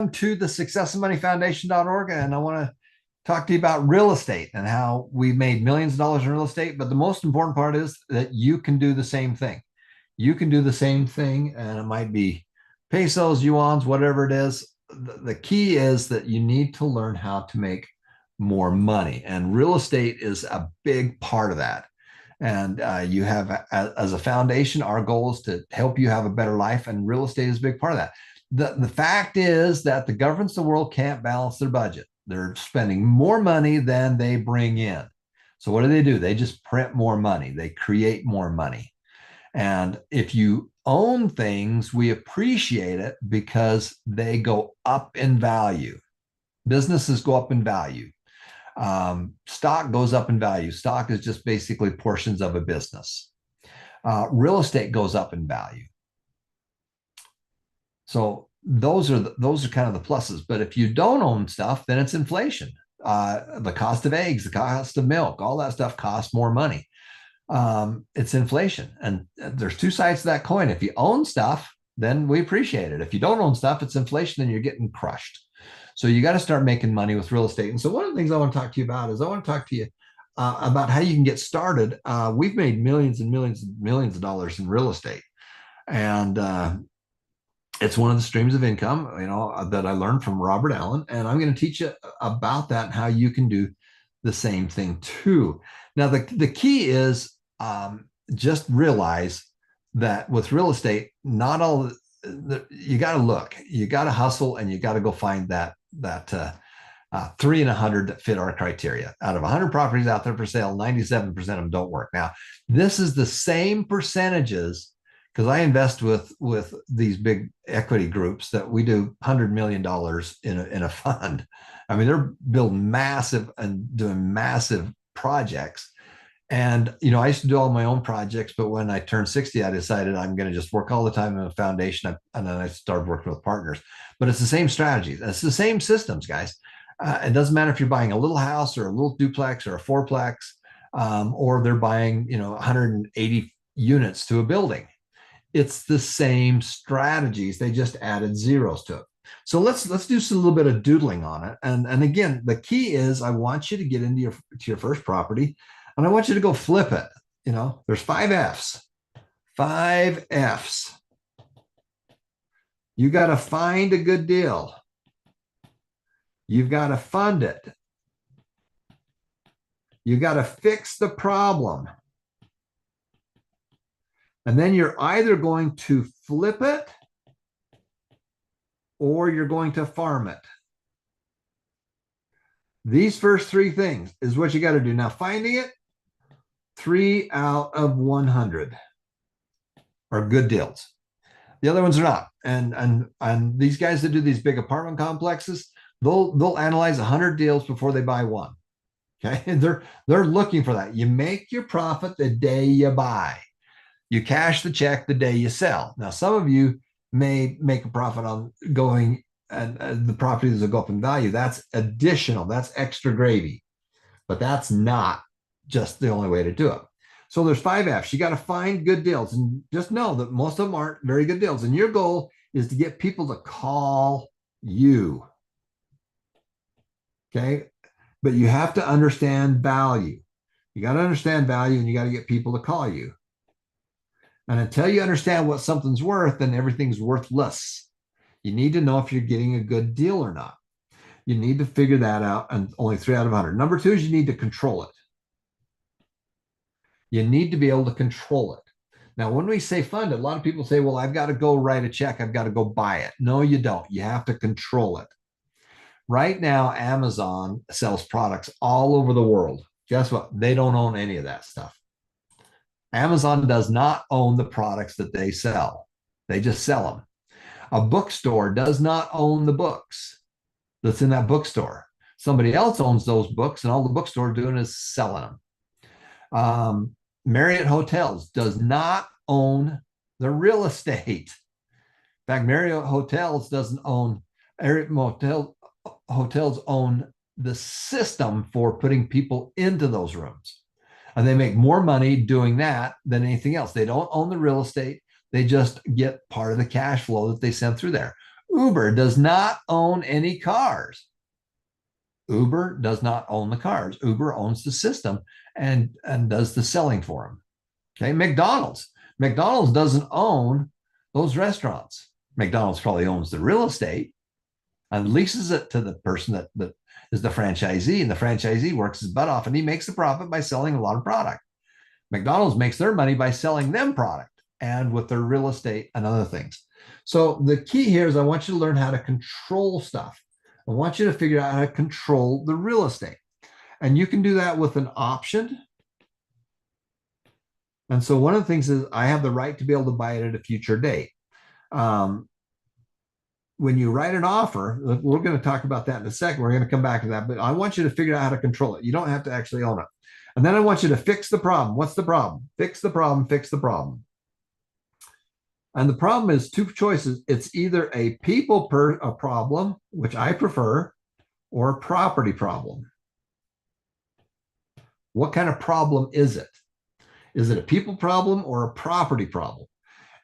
To the successofmoneyfoundation.org, and I want to talk to you about real estate and how we made millions of dollars in real estate. But the most important part is that you can do the same thing. You can do the same thing, and it might be pesos, yuans, whatever it is. The key is that you need to learn how to make more money, and real estate is a big part of that. And you have, as a foundation, our goal is to help you have a better life, and real estate is a big part of that. The fact is that the governments of the world can't balance their budget. They're spending more money than they bring in. So what do? They just print more money. They create more money. And if you own things, we appreciate it because they go up in value. Businesses go up in value. Stock goes up in value. Stock is just basically portions of a business. Real estate goes up in value. So those are kind of the pluses. But if you don't own stuff, then it's inflation. The cost of eggs, the cost of milk, all that stuff costs more money. It's inflation, and there's two sides to that coin. If you own stuff, then we appreciate it. If you don't own stuff, it's inflation, and you're getting crushed. So you got to start making money with real estate. And so one of the things I want to talk to you about is I want to talk to you about how you can get started. We've made millions and millions and millions of dollars in real estate, and it's one of the streams of income, that I learned from Robert Allen, and I'm going to teach you about that and how you can do the same thing too. Now, the key is just realize that with real estate, not all you got to look, you got to hustle, and you got to go find that 3 and 100 that fit our criteria. Out of 100 properties out there for sale, 97% of them don't work. Now, this is the same percentages because I invest with these big equity groups that we do $100 million in a fund. I mean, they're building massive and doing massive projects. And, I used to do all my own projects, but when I turned 60, I decided I'm going to just work all the time in a foundation. And then I started working with partners. But it's the same strategies. It's the same systems, guys. It doesn't matter if you're buying a little house or a little duplex or a fourplex, or they're buying, 180 units to a building. It's the same strategies. They just added zeros to it. So let's do a little bit of doodling on it. And again, the key is I want you to get into your first property, and I want you to go flip it. There's 5 F's. 5 F's. You got to find a good deal. You've got to fund it. You got to fix the problem. And then you're either going to flip it or you're going to farm it. These first 3 things is what you got to do. Now, finding it, 3 out of 100 are good deals. The other ones are not. And these guys that do these big apartment complexes, they'll analyze 100 deals before they buy one. Okay, they're looking for that. You make your profit the day you buy. You cash the check the day you sell. Now, some of you may make a profit on going and the properties will go up in value. That's additional. That's extra gravy. But that's not just the only way to do it. So there's 5 F's. You got to find good deals, and just know that most of them aren't very good deals. And your goal is to get people to call you. Okay. But you have to understand value. You got to understand value, and you got to get people to call you. And until you understand what something's worth, then everything's worthless. You need to know if you're getting a good deal or not. You need to figure that out, and only 3 out of 100. Number 2 is you need to control it. You need to be able to control it. Now, when we say fund it, a lot of people say, well, I've got to go write a check. I've got to go buy it. No, you don't. You have to control it. Right now, Amazon sells products all over the world. Guess what? They don't own any of that stuff. Amazon does not own the products that they sell. They just sell them. A bookstore does not own the books that's in that bookstore. Somebody else owns those books, and all the bookstore doing is selling them. Marriott Hotels does not own the real estate. In fact, Marriott Hotels doesn't own, hotels own the system for putting people into those rooms. And they make more money doing that than anything else. They don't own the real estate. They just get part of the cash flow that they send through there. Uber does not own any cars. Uber does not own the cars. Uber owns the system and does the selling for them. Okay, McDonald's doesn't own those restaurants. McDonald's probably owns the real estate and leases it to the person that is the franchisee, and the franchisee works his butt off and he makes the profit by selling a lot of product. McDonald's makes their money by selling them product and with their real estate and other things. So the key here is I want you to learn how to control stuff. I want you to figure out how to control the real estate. And you can do that with an option. And so one of the things is I have the right to be able to buy it at a future date. When you write an offer, we're going to talk about that in a second. We're going to come back to that, but I want you to figure out how to control it. You don't have to actually own it. And then I want you to fix the problem. What's the problem? Fix the problem, fix the problem. And the problem is two choices. It's either a a problem, which I prefer, or a property problem. What kind of problem is it? Is it a people problem or a property problem?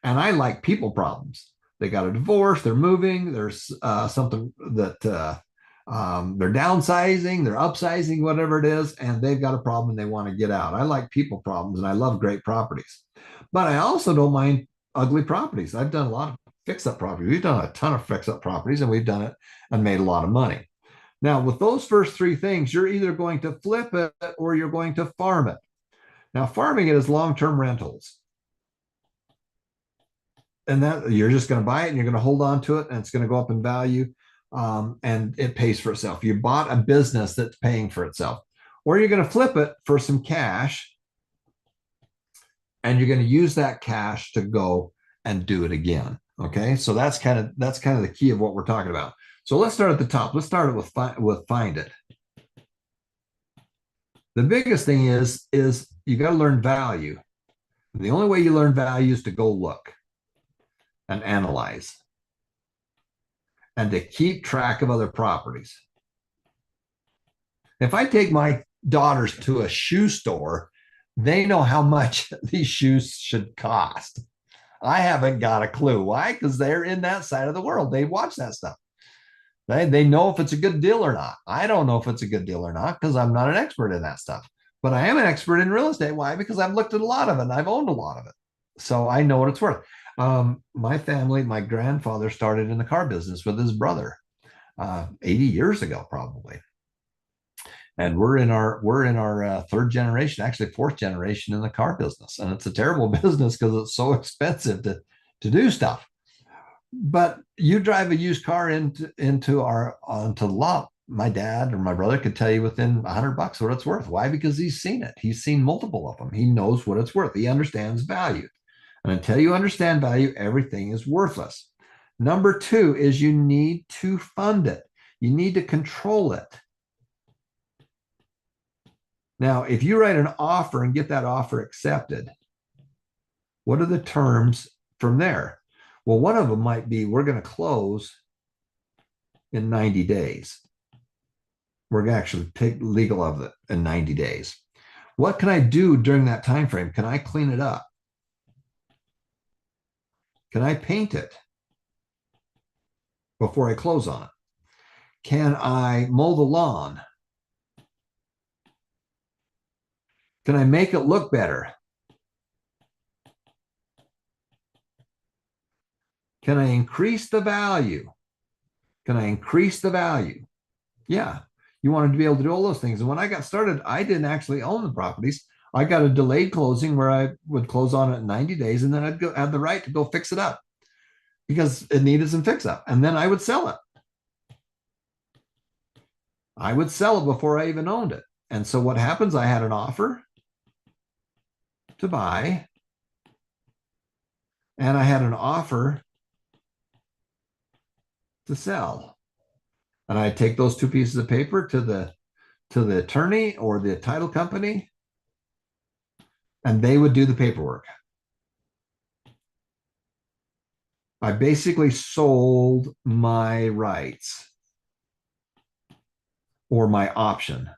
And I like people problems. They got a divorce, they're moving, there's something that they're downsizing, they're upsizing, whatever it is, and they've got a problem and they want to get out. I like people problems and I love great properties. But I also don't mind ugly properties. I've done a lot of fix-up properties. We've done a ton of fix-up properties and we've done it and made a lot of money. Now, with those first three things, you're either going to flip it or you're going to farm it. Now, farming it is long-term rentals. And that you're just going to buy it and you're going to hold on to it and it's going to go up in value, and it pays for itself. You bought a business that's paying for itself. Or you're going to flip it for some cash and you're going to use that cash to go and do it again. Okay, so that's kind of the key of what we're talking about. So let's start at the top. Let's start it with find it. The biggest thing is you got to learn value. The only way you learn value is to go look and analyze and to keep track of other properties. If I take my daughters to a shoe store, they know how much these shoes should cost. I haven't got a clue. Why? Because they're in that side of the world. They watch that stuff. They know if it's a good deal or not. I don't know if it's a good deal or not because I'm not an expert in that stuff. But I am an expert in real estate. Why? Because I've looked at a lot of it and I've owned a lot of it. So I know what it's worth. My family, my grandfather started in the car business with his brother 80 years ago, probably. And we're in our third generation, actually fourth generation in the car business. And it's a terrible business because it's so expensive to do stuff. But you drive a used car onto the lot, my dad or my brother could tell you within $100 what it's worth. Why? Because he's seen it. He's seen multiple of them. He knows what it's worth. He understands value. And until you understand value, everything is worthless. Number two is you need to fund it. You need to control it. Now, if you write an offer and get that offer accepted, what are the terms from there? Well, one of them might be we're going to close in 90 days. We're going to actually take legal of it in 90 days. What can I do during that time frame? Can I clean it up? Can I paint it before I close on it? Can I mow the lawn? Can I make it look better? Can I increase the value? Can I increase the value? Yeah, you wanted to be able to do all those things. And when I got started, I didn't actually own the properties. I got a delayed closing where I would close on it in 90 days and then I'd have the right to go fix it up because it needed some fix up. And then I would sell it. I would sell it before I even owned it. And so what happens, I had an offer to buy and I had an offer to sell. And I'd take those two pieces of paper to the attorney or the title company, and they would do the paperwork. I basically sold my rights or my option.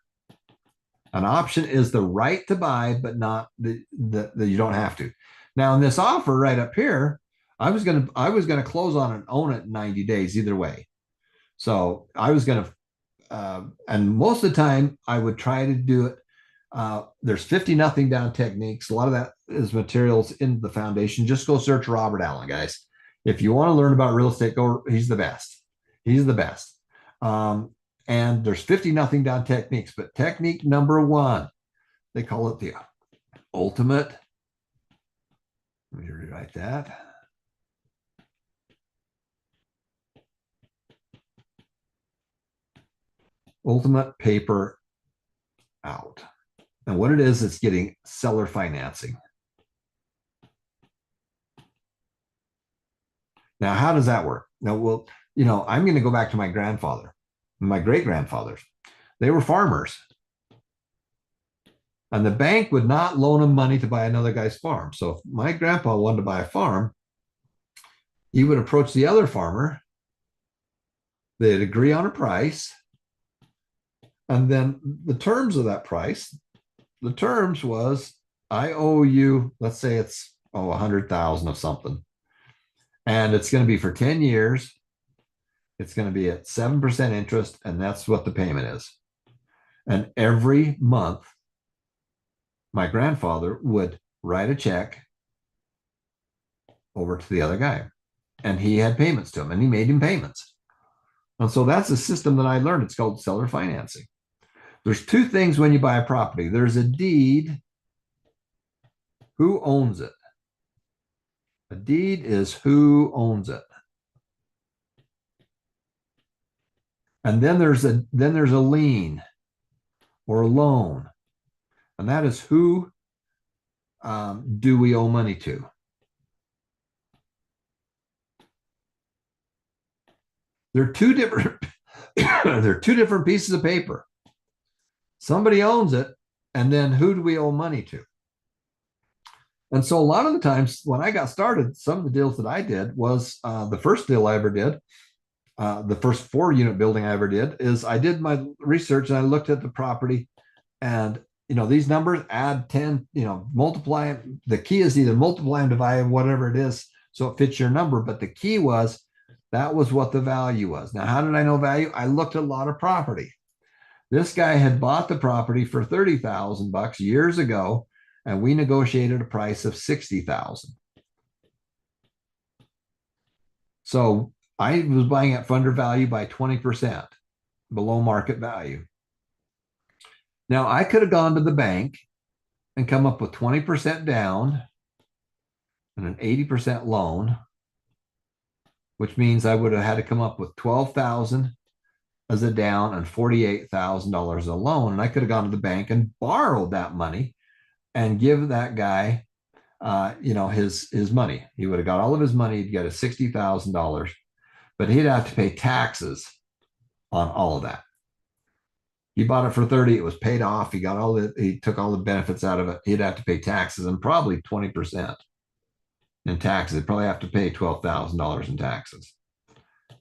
An option is the right to buy, but not the you don't have to. Now, in this offer right up here, I was gonna close on it and own it in 90 days either way. So I was gonna and most of the time I would try to do it. There's 50 nothing down techniques. A lot of that is materials in the foundation. Just go search Robert Allen, guys. If you want to learn about real estate, go. He's the best. He's the best. Um, and there's 50 nothing down techniques, but technique number one, they call it the ultimate. Let me rewrite that. Ultimate paper out. And what it is, it's getting seller financing. Now, how does that work? Now, well, I'm going to go back to my grandfather, my great grandfathers. They were farmers. And the bank would not loan them money to buy another guy's farm. So if my grandpa wanted to buy a farm, he would approach the other farmer. They'd agree on a price. And then the terms of that price, the terms was, I owe you, let's say it's 100,000 of something. And it's going to be for 10 years. It's going to be at 7% interest, and that's what the payment is. And every month, my grandfather would write a check over to the other guy, and he had payments to him, and he made him payments. And so that's a system that I learned. It's called seller financing. There's two things when you buy a property. There's a deed. Who owns it? A deed is who owns it. And then there's a lien or a loan. And that is who do we owe money to? They're two different they're two different pieces of paper. Somebody owns it, and then who do we owe money to? And so a lot of the times when I got started, some of the deals that I did was the first deal I ever did, the first 4-unit building I ever did, is I did my research and I looked at the property, and these numbers add 10, multiply. The key is either multiply and divide, whatever it is, so it fits your number. But the key was that was what the value was. Now, how did I know value? I looked at a lot of property. This guy had bought the property for $30,000 years ago, and we negotiated a price of $60,000. So I was buying at under value by 20% below market value. Now, I could have gone to the bank and come up with 20% down and an 80% loan, which means I would have had to come up with $12,000 as a down and $48,000 a loan. And I could have gone to the bank and borrowed that money and give that guy, his money. He would have got all of his money. He'd get a $60,000, but he'd have to pay taxes on all of that. He bought it for 30. It was paid off. He took all the benefits out of it. He'd have to pay taxes, and probably 20% in taxes. He'd probably have to pay $12,000 in taxes.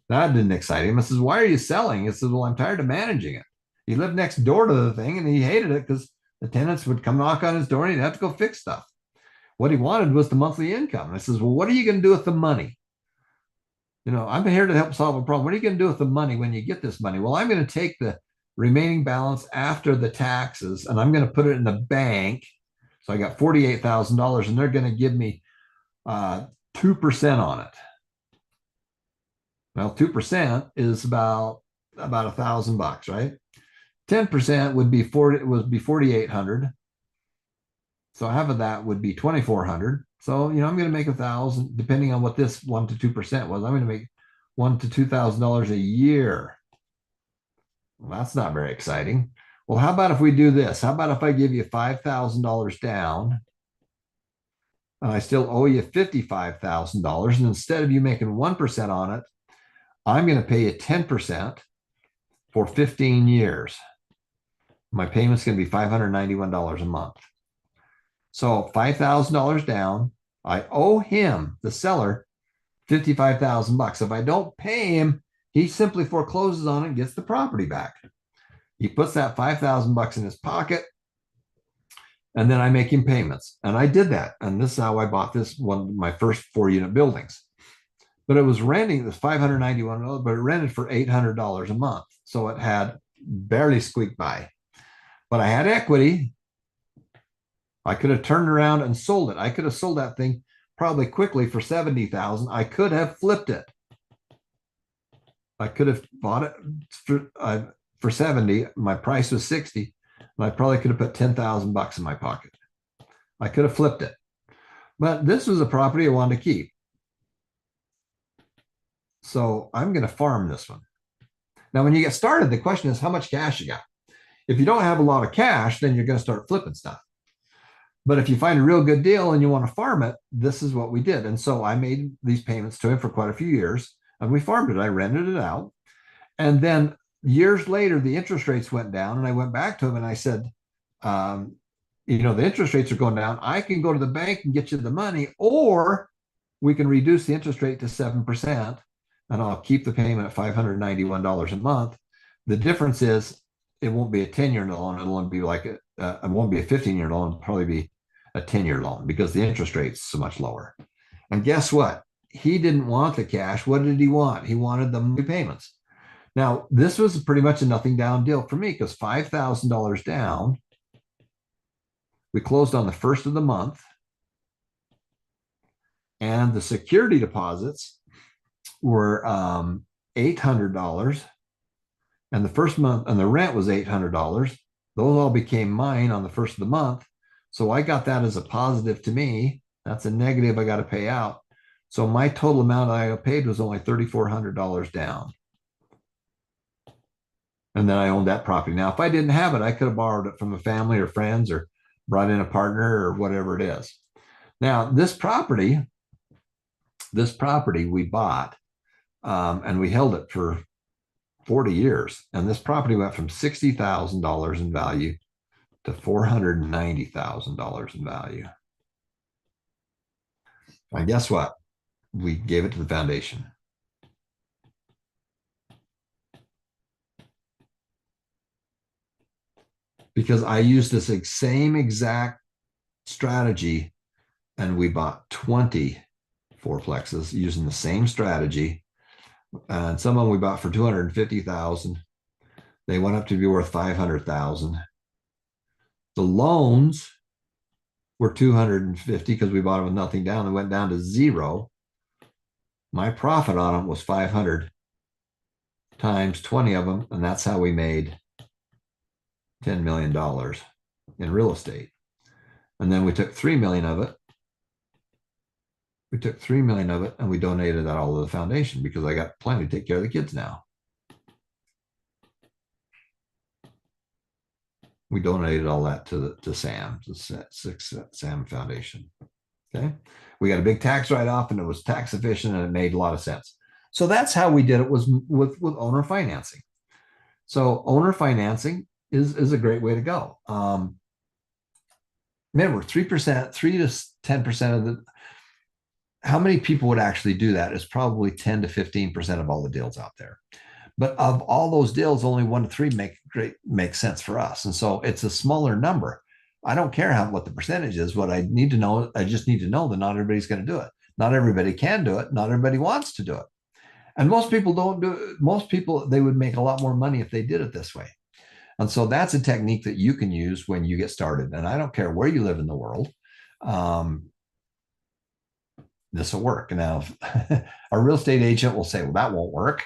That didn't excite him. I says, why are you selling? He says, well, I'm tired of managing it. He lived next door to the thing, and he hated it because the tenants would come knock on his door and he'd have to go fix stuff. What he wanted was the monthly income. And I says, well, what are you going to do with the money? I'm here to help solve a problem. What are you going to do with the money when you get this money? Well, I'm going to take the remaining balance after the taxes, and I'm going to put it in the bank. So I got $48,000, and they're going to give me 2% on it. Well, 2% is about $1,000, right? 10% would be 4,800. So half of that would be 2,400. So I'm going to make 1,000, depending on what this 1 to 2% was. I'm going to make $1,000 to $2,000 a year. Well, that's not very exciting. Well, how about if we do this? How about if I give you $5,000 down, and I still owe you $55,000, and instead of you making 1% on it, I'm going to pay you 10% for 15 years. My payment's going to be $591 a month. So $5,000 down. I owe him, the seller, $55,000. If I don't pay him, he simply forecloses on it and gets the property back. He puts that $5,000 in his pocket, and then I make him payments. And I did that. And this is how I bought this one of my first 4-unit buildings. but it was renting. It was $591, but it rented for $800 a month. So it had barely squeaked by. But I had equity. I could have turned around and sold it. I could have sold that thing probably quickly for 70,000. I could have flipped it. I could have bought it for 70. My price was 60. And I probably could have put 10,000 bucks in my pocket. I could have flipped it. But this was a property I wanted to keep. So I'm going to farm this one. Now, when you get started, the question is how much cash you got. If you don't have a lot of cash, then you're going to start flipping stuff. But if you find a real good deal and you want to farm it, this is what we did. And so I made these payments to him for quite a few years, and we farmed it. I rented it out. And then years later, the interest rates went down, and I went back to him and I said, the interest rates are going down. I can go to the bank and get you the money, or we can reduce the interest rate to 7%, and I'll keep the payment at $591 a month. The difference is it won't be a 10-year loan. It'll be like it won't be a 15-year loan. It'll probably be a 10-year loan because the interest rate's so much lower. And guess what? He didn't want the cash. What did he want? He wanted the monthly payments. Now, this was pretty much a nothing down deal for me because $5,000 down. We closed on the first of the month. And the security deposits were $800. And the first month, and the rent was $800. Those all became mine on the first of the month. So I got that as a positive to me. That's a negative I got to pay out. So my total amount I paid was only $3,400 down. And then I owned that property. Now, if I didn't have it, I could have borrowed it from a family or friends or brought in a partner or whatever it is. Now, this property we bought and we held it for 40 years. And this property went from $60,000 in value to $490,000 in value. And guess what? We gave it to the foundation. Because I used this same exact strategy, and we bought 20 fourplexes using the same strategy. And some of them we bought for $250,000. They went up to be worth $500,000. The loans were $250 because we bought them with nothing down. They went down to zero. My profit on them was 500 times 20 of them, and that's how we made $10 million in real estate. And then we took 3 million of it. We took 3 million of it and we donated that all to the foundation because I got plenty to take care of the kids now. We donated all that to SAM, the SAM Foundation. Okay. We got a big tax write-off and it was tax efficient and it made a lot of sense. So that's how we did it, was with owner financing. So owner financing is a great way to go. Remember, 3%, 3 to 10% of the, how many people would actually do that is probably 10 to 15% of all the deals out there. But of all those deals, only 1 to 3 make sense for us. And so it's a smaller number. I don't care what the percentage is. What I need to know, I just need to know that not everybody's going to do it. Not everybody can do it. Not everybody wants to do it. And most people don't do it. Most people, they would make a lot more money if they did it this way. And so that's a technique that you can use when you get started. And I don't care where you live in the world. This will work. Now, a real estate agent will say, well, that won't work.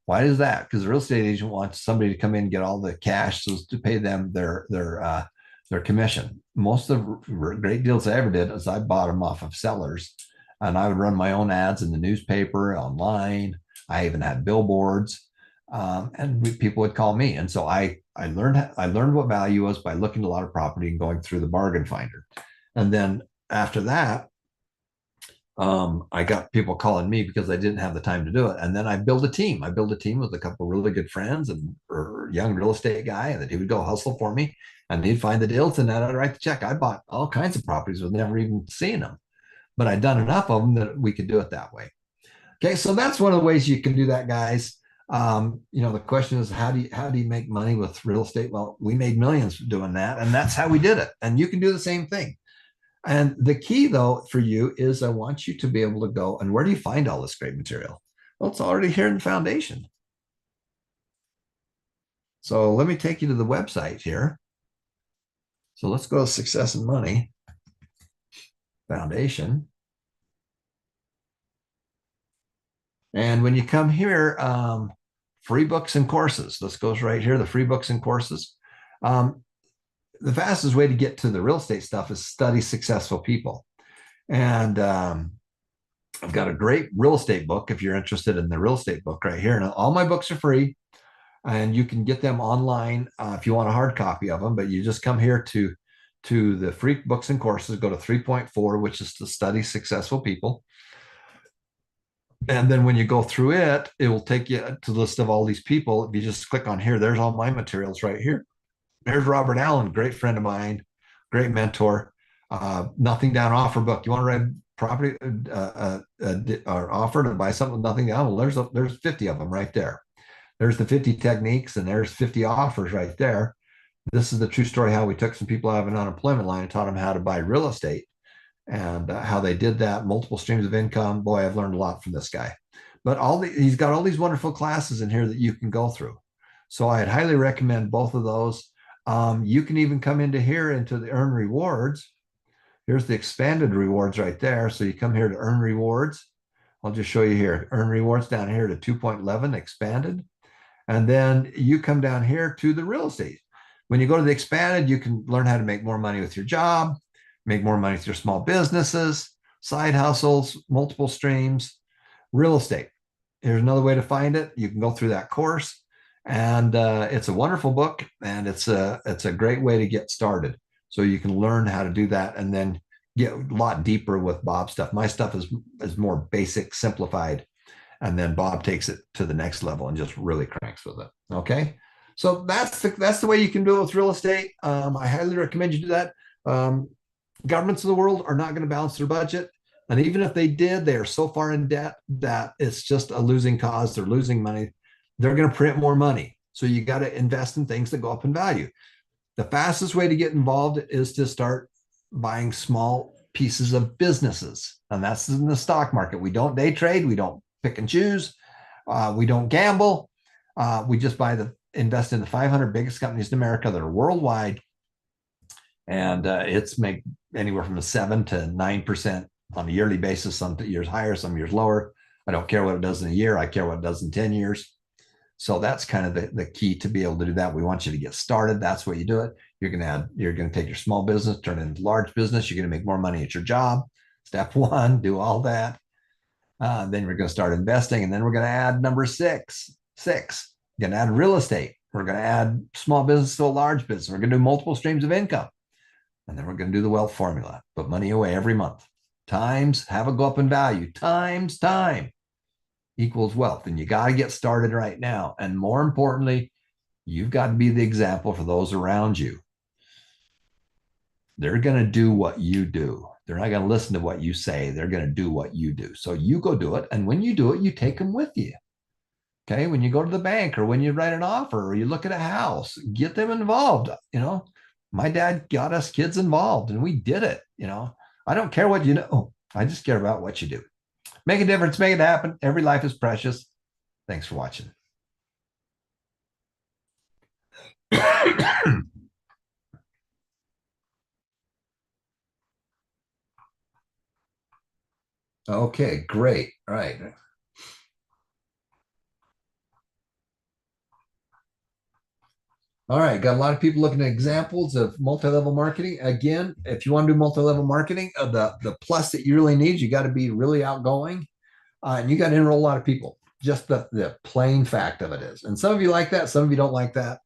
Why is that? Because the real estate agent wants somebody to come in and get all the cash so to pay them their commission. Most of the great deals I ever did is I bought them off of sellers, and I would run my own ads in the newspaper, online. I even had billboards, and people would call me. And so I learned what value was by looking at a lot of property and going through the bargain finder. And then after that, I got people calling me because I didn't have the time to do it. And then I built a team. I built a team with a couple of really good friends and a young real estate guy, and that he would go hustle for me and he'd find the deals and then I'd write the check. I bought all kinds of properties with never even seeing them, but I'd done enough of them that we could do it that way. Okay. So that's one of the ways you can do that, guys. The question is, how do you make money with real estate? Well, we made millions doing that, and that's how we did it. And you can do the same thing. And the key, though, for you is I want you to be able to go, and where do you find all this great material? Well, it's already here in the foundation. So let me take you to the website here. So let's go to Success and Money Foundation. And when you come here, free books and courses. This goes right here, the free books and courses. The fastest way to get to the real estate stuff is study successful people. And I've got a great real estate book if you're interested in the real estate book right here. And all my books are free, and you can get them online if you want a hard copy of them. But you just come here to the free books and courses, go to 3.4, which is to study successful people. And then when you go through it, it will take you to the list of all these people. If you just click on here, there's all my materials right here. There's Robert Allen, great friend of mine, great mentor. Nothing Down offer book. You want to read property or offer to buy something with nothing down? Well, there's 50 of them right there. There's the 50 techniques, and there's 50 offers right there. This is the true story how we took some people out of an unemployment line and taught them how to buy real estate, and how they did that, multiple streams of income. Boy, I've learned a lot from this guy. But he's got all these wonderful classes in here that you can go through. So I'd highly recommend both of those. You can even come into here into the earn rewards. Here's the expanded rewards right there. So you come here to earn rewards. I'll just show you here. Earn rewards down here to 2.11 expanded. And then you come down here to the real estate. When you go to the expanded, you can learn how to make more money with your job, make more money with your small businesses, side hustles, multiple streams, real estate. Here's another way to find it. You can go through that course, and it's a wonderful book, and it's a great way to get started. So you can learn how to do that, and then get a lot deeper with Bob's stuff. My stuff is more basic, simplified, and then Bob takes it to the next level and just really cranks with it. Okay, so that's the way you can do it with real estate. I highly recommend you do that. Governments of the world are not going to balance their budget. And even if they did, they are so far in debt that it's just a losing cause. They're losing money. They're going to print more money. So you got to invest in things that go up in value. The fastest way to get involved is to start buying small pieces of businesses. And that's in the stock market. We don't day trade. We don't pick and choose. We don't gamble. We just invest in the 500 biggest companies in America that are worldwide. And it's make anywhere from a 7 to 9% on a yearly basis, some years higher, some years lower. I don't care what it does in a year. I care what it does in 10 years. So that's kind of the key to be able to do that. We want you to get started. That's what you do it. You're going to take your small business, turn it into large business. You're going to make more money at your job. Step one, do all that. Then we're going to start investing. And then we're going to add number six. We're going to add real estate. We're going to add small business to a large business. We're going to do multiple streams of income. And then we're going to do the wealth formula. Put money away every month. Times, have it go up in value. Times time equals wealth. And you got to get started right now. And more importantly, you've got to be the example for those around you. They're going to do what you do. They're not going to listen to what you say. They're going to do what you do. So you go do it. And when you do it, you take them with you. Okay. When you go to the bank, or when you write an offer, or you look at a house, get them involved. My dad got us kids involved, and we did it. I don't care what you know. I just care about what you do. Make a difference, make it happen. Every life is precious. Thanks for watching. Okay, great. All right. All right, got a lot of people looking at examples of multi-level marketing. Again, if you want to do multi-level marketing, the plus that you really need, you got to be really outgoing, and you got to enroll a lot of people. Just the plain fact of it is. And some of you like that, some of you don't like that.